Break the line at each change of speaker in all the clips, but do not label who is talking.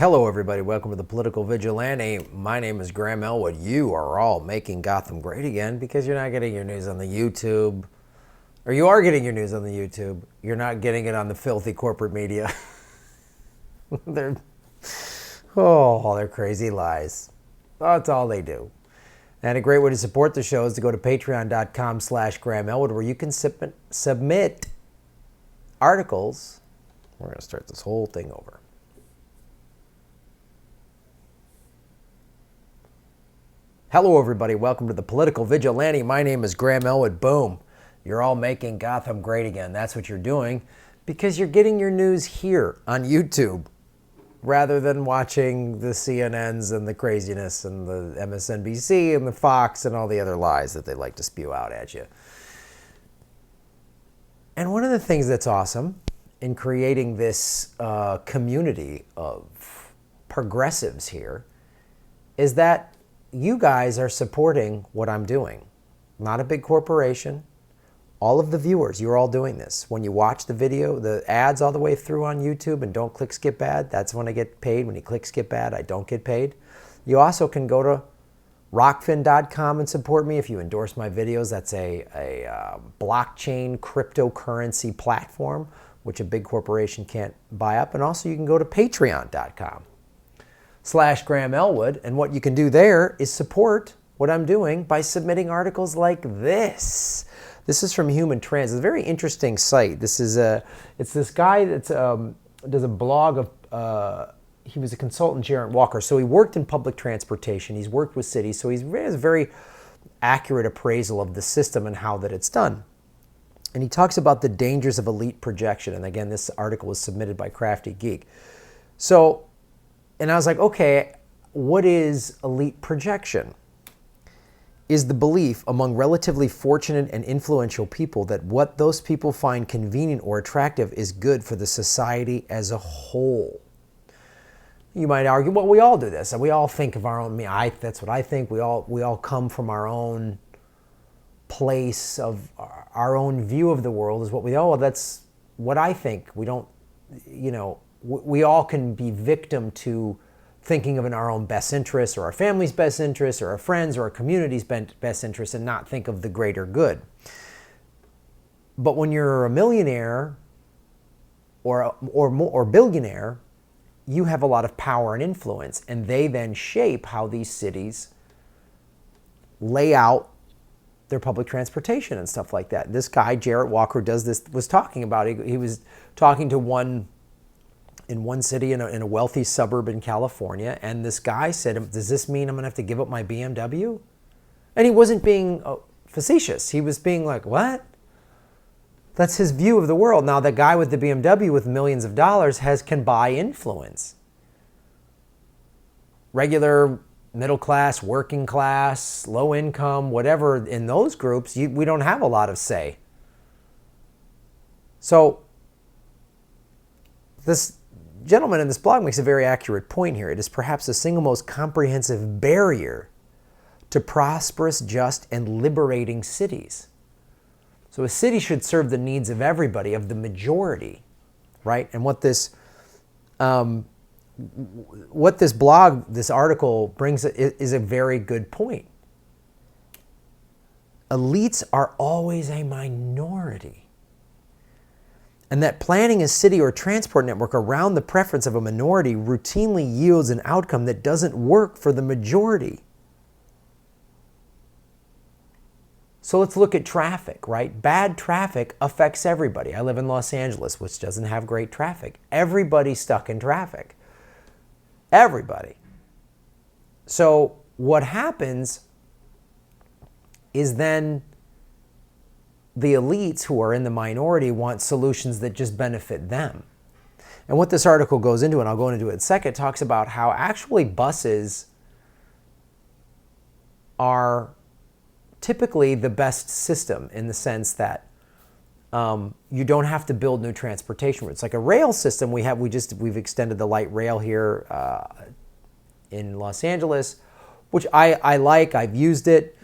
Hello everybody, welcome to the Political Vigilante. My name is Graham Elwood. You are all making Gotham great again because you're not getting your news on the YouTube. Or you are getting your news on the YouTube. You're not getting it on the filthy corporate media. they're crazy lies. That's all they do. And a great way to support the show is to go to patreon.com/Graham Elwood, where you can submit articles. We're going to start this whole thing over. Hello everybody, welcome to the Political Vigilante. My name is Graham Elwood. Boom. You're all making Gotham great again. That's what you're doing because you're getting your news here on YouTube rather than watching the CNNs and the craziness and the MSNBC and the Fox and all the other lies that they like to spew out at you. And one of the things that's awesome in creating this community of progressives here is that you guys are supporting what I'm doing. Not a big corporation. All of the viewers, you're all doing this. When you watch the video, the ads all the way through on YouTube and don't click skip ad, that's when I get paid. When you click skip ad, I don't get paid. You also can go to Rokfin.com and support me if you endorse my videos. That's a blockchain cryptocurrency platform, which a big corporation can't buy up. And also you can go to patreon.com/Graham Elwood, and what you can do there is support what I'm doing by submitting articles like this. This is from Human Trans. It's a very interesting site. It's this guy that does a blog of, he was a consultant, Jarrett Walker, so he worked in public transportation, he's worked with cities, so he has a very accurate appraisal of the system and how that it's done. And he talks about the dangers of elite projection, and again, this article was submitted by Crafty Geek. And I was like, okay, what is elite projection? Is the belief among relatively fortunate and influential people that what those people find convenient or attractive is good for the society as a whole. You might argue, well, we all do this, and we all think of our own. That's what I think. We all come from our own place of our own view of the world. Is what we all. Well, that's what I think. We don't, we all can be victim to thinking of in our own best interests or our family's best interests or our friends or our community's best interests and not think of the greater good. But when you're a millionaire or billionaire, you have a lot of power and influence, and they then shape how these cities lay out their public transportation and stuff like that. This guy, Jarrett Walker, was talking about it. He was talking to in one city in a wealthy suburb in California, and this guy said, does this mean I'm going to have to give up my BMW? And he wasn't being facetious. He was being like, what? That's his view of the world. Now, the guy with the BMW with millions of dollars can buy influence. Regular, middle class, working class, low income, whatever, in those groups, we don't have a lot of say. So, this gentleman in this blog makes a very accurate point here. It is perhaps the single most comprehensive barrier to prosperous, just, and liberating cities. So a city should serve the needs of everybody, of the majority, right? And what this blog, this article brings is a very good point. Elites are always a minority. And that planning a city or transport network around the preference of a minority routinely yields an outcome that doesn't work for the majority. So let's look at traffic, right? Bad traffic affects everybody. I live in Los Angeles, which doesn't have great traffic. Everybody's stuck in traffic. Everybody. So what happens is then the elites who are in the minority want solutions that just benefit them. And what this article goes into, and I'll go into it in a second, talks about how actually buses are typically the best system in the sense that you don't have to build new transportation routes. Like a rail system, we've extended the light rail here in Los Angeles, which I like. I've used it.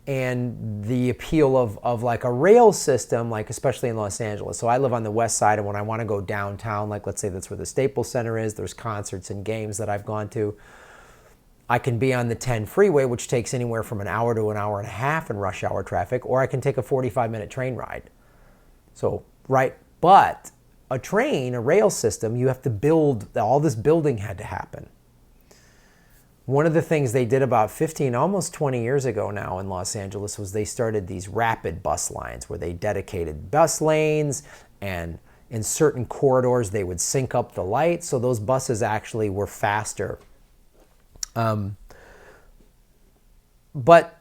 and the appeal of like a rail system, like especially in Los Angeles. So I live on the west side, and when I want to go downtown, like let's say that's where the Staples Center is, there's concerts and games that I've gone to, I can be on the 10 freeway, which takes anywhere from an hour to an hour and a half in rush hour traffic, or I can take a 45-minute train ride. So, right, but a train, a rail system, you have to build, all this building had to happen. One of the things they did about 15, almost 20 years ago now in Los Angeles was they started these rapid bus lines where they dedicated bus lanes, and in certain corridors they would sync up the lights, so those buses actually were faster. But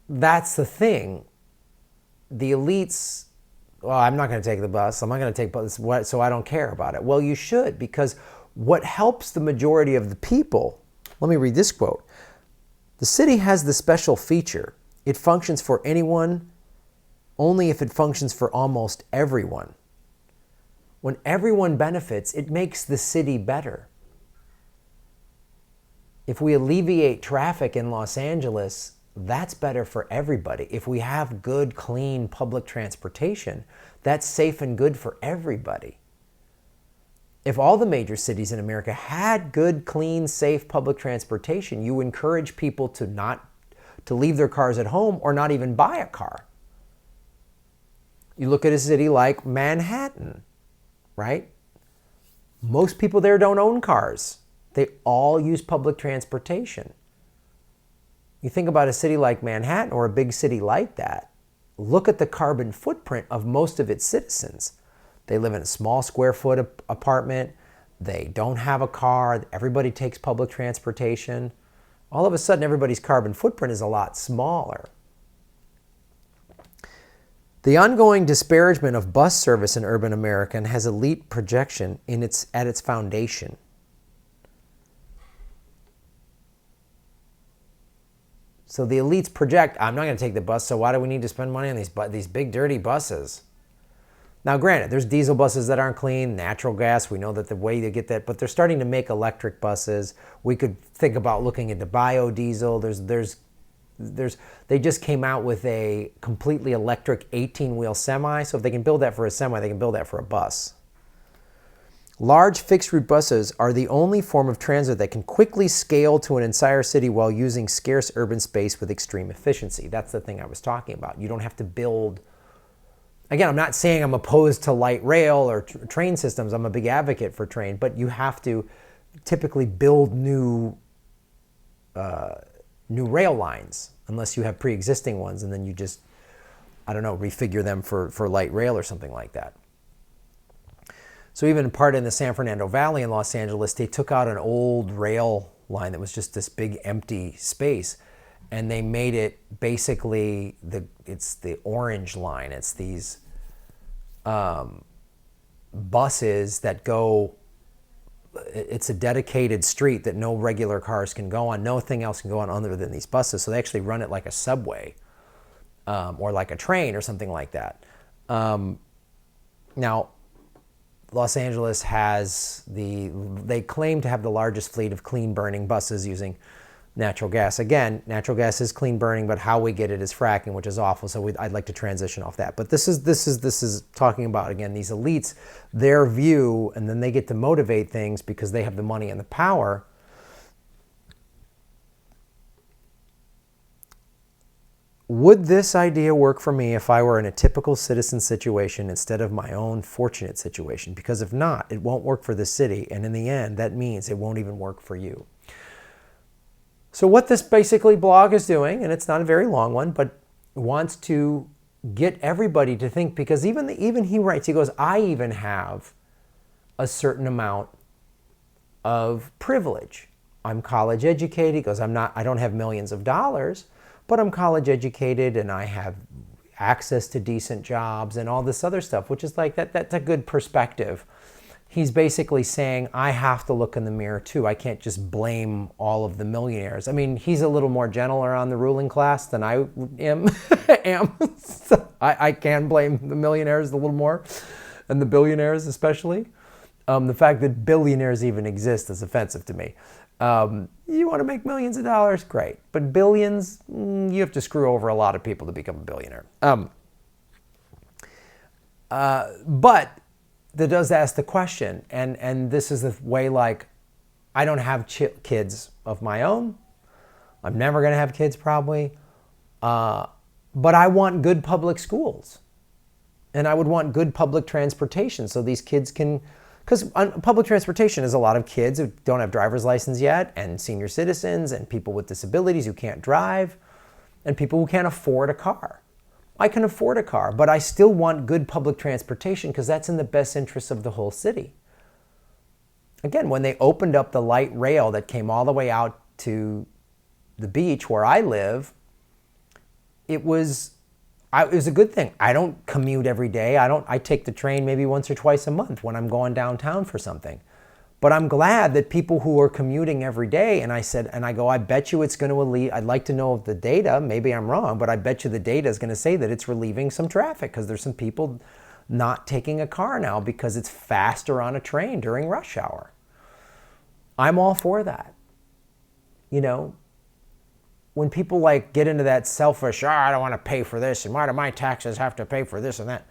that's the thing. The elites, well, I'm not going to take the bus. I'm not going to take bus, so I don't care about it. Well, you should, because what helps the majority of the people, let me read this quote. The city has the special feature. It functions for anyone only if it functions for almost everyone. When everyone benefits, it makes the city better. If we alleviate traffic in Los Angeles, that's better for everybody. If we have good, clean public transportation, that's safe and good for everybody. If all the major cities in America had good, clean, safe public transportation, you encourage people to leave their cars at home or not even buy a car. You look at a city like Manhattan, right? Most people there don't own cars. They all use public transportation. You think about a city like Manhattan or a big city like that, look at the carbon footprint of most of its citizens. They live in a small square foot apartment. They don't have a car. Everybody takes public transportation. All of a sudden, everybody's carbon footprint is a lot smaller. The ongoing disparagement of bus service in urban America has elite projection at its foundation. So the elites project, I'm not going to take the bus, so why do we need to spend money on these big dirty buses? Now granted, there's diesel buses that aren't clean, natural gas, we know that the way to get that, but they're starting to make electric buses. We could think about looking into biodiesel. They just came out with a completely electric 18-wheel semi, so if they can build that for a semi, they can build that for a bus. Large fixed-route buses are the only form of transit that can quickly scale to an entire city while using scarce urban space with extreme efficiency. That's the thing I was talking about. You don't have to build... Again, I'm not saying I'm opposed to light rail or train systems. I'm a big advocate for train, but you have to typically build new rail lines unless you have pre-existing ones, and then you just, I don't know, refigure them for light rail or something like that. So even part in the San Fernando Valley in Los Angeles, they took out an old rail line that was just this big empty space, and they made it basically it's the orange line. It's these buses that go. It's a dedicated street that no regular cars can go on. Nothing else can go on other than these buses. So they actually run it like a subway or like a train or something like that. Now, Los Angeles has they claim to have the largest fleet of clean burning buses using natural gas. Again, natural gas is clean burning, but how we get it is fracking, which is awful. So I'd like to transition off that. But this is talking about, again, these elites, their view, and then they get to motivate things because they have the money and the power. Would this idea work for me if I were in a typical citizen situation instead of my own fortunate situation? Because if not, it won't work for the city. And in the end, that means it won't even work for you. So what this basically blog is doing, and it's not a very long one, but wants to get everybody to think, because even he writes, he goes, I even have a certain amount of privilege. I'm college educated. He goes, I don't have millions of dollars, but I'm college educated and I have access to decent jobs and all this other stuff, which is like, that's a good perspective. He's basically saying, I have to look in the mirror too. I can't just blame all of the millionaires. I mean, he's a little more gentle around the ruling class than I am. So I can blame the millionaires a little more, and the billionaires especially. The fact that billionaires even exist is offensive to me. You want to make millions of dollars? Great. But billions, you have to screw over a lot of people to become a billionaire. But that does ask the question, and this is the way, like, I don't have kids of my own. I'm never going to have kids probably. But I want good public schools. And I would want good public transportation so these kids can, because public transportation is a lot of kids who don't have driver's license yet, and senior citizens, and people with disabilities who can't drive, and people who can't afford a car. I can afford a car, but I still want good public transportation because that's in the best interest of the whole city. Again, when they opened up the light rail that came all the way out to the beach where I live, it was a good thing. I don't commute every day. I take the train maybe once or twice a month when I'm going downtown for something. But I'm glad that people who are commuting every day, and I go, I bet you it's going to alleviate, I'd like to know the data, maybe I'm wrong, but I bet you the data is going to say that it's relieving some traffic because there's some people not taking a car now because it's faster on a train during rush hour. I'm all for that. You know, when people like get into that selfish, I don't want to pay for this, and why do my taxes have to pay for this and that?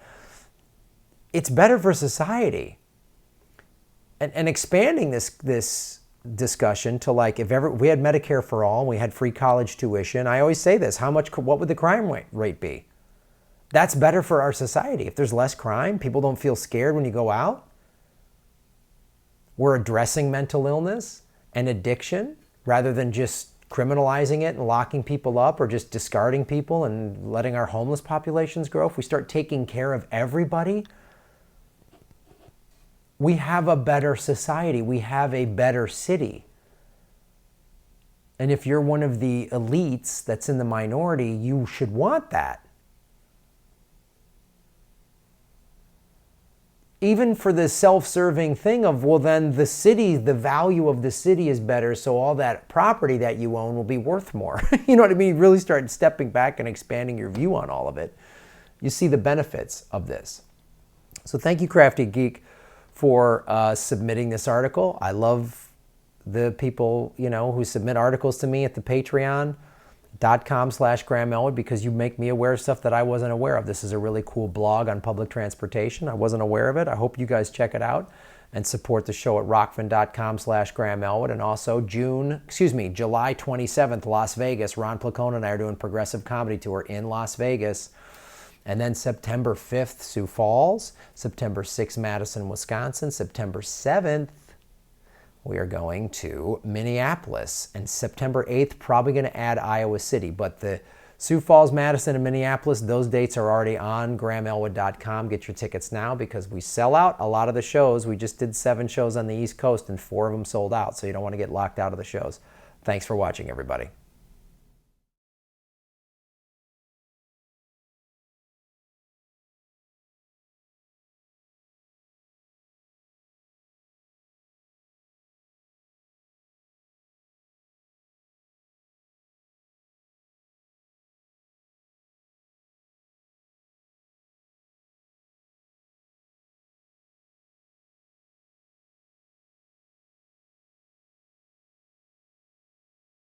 It's better for society. And expanding this discussion to, like, if ever we had Medicare for all, and we had free college tuition, I always say this, what would the crime rate be? That's better for our society. If there's less crime, people don't feel scared when you go out. We're addressing mental illness and addiction rather than just criminalizing it and locking people up or just discarding people and letting our homeless populations grow. If we start taking care of everybody, we have a better society. We have a better city. And if you're one of the elites that's in the minority, you should want that. Even for the self-serving thing of, well, then the city, the value of the city is better, so all that property that you own will be worth more. You know what I mean? You really start stepping back and expanding your view on all of it. You see the benefits of this. So thank you, Crafty Geek, for submitting this article. I love the people, you know, who submit articles to me at the patreon.com/Graham Elwood, because you make me aware of stuff that I wasn't aware of. This is a really cool blog on public transportation. I wasn't aware of it. I hope you guys check it out and support the show at Rokfin.com/Graham Elwood. And also July 27th, Las Vegas. Ron Placone and I are doing Progressive Comedy Tour in Las Vegas. And then September 5th, Sioux Falls. September 6th, Madison, Wisconsin. September 7th, we are going to Minneapolis. And September 8th, probably going to add Iowa City. But the Sioux Falls, Madison, and Minneapolis, those dates are already on GrahamElwood.com. Get your tickets now because we sell out a lot of the shows. We just did 7 shows on the East Coast and 4 of them sold out. So you don't want to get locked out of the shows. Thanks for watching, everybody.